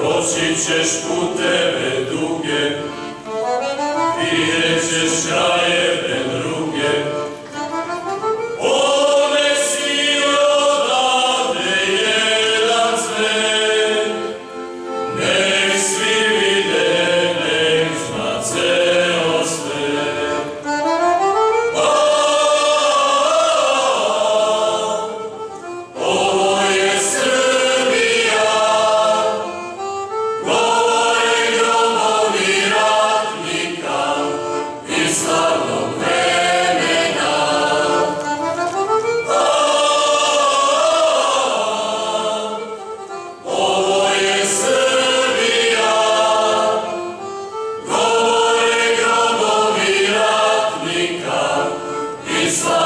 proći ćeš puteve duge, vidjet ćeš krajeve druge. Ponesi odavde jedan cvet, nek svi vide, nek zna ceo svet. Ovo je Srbija, govore grobovi ratnika iz slavnog vremena. Ovo je Srbija, govore grobovi ratnika iz slavnog vremena.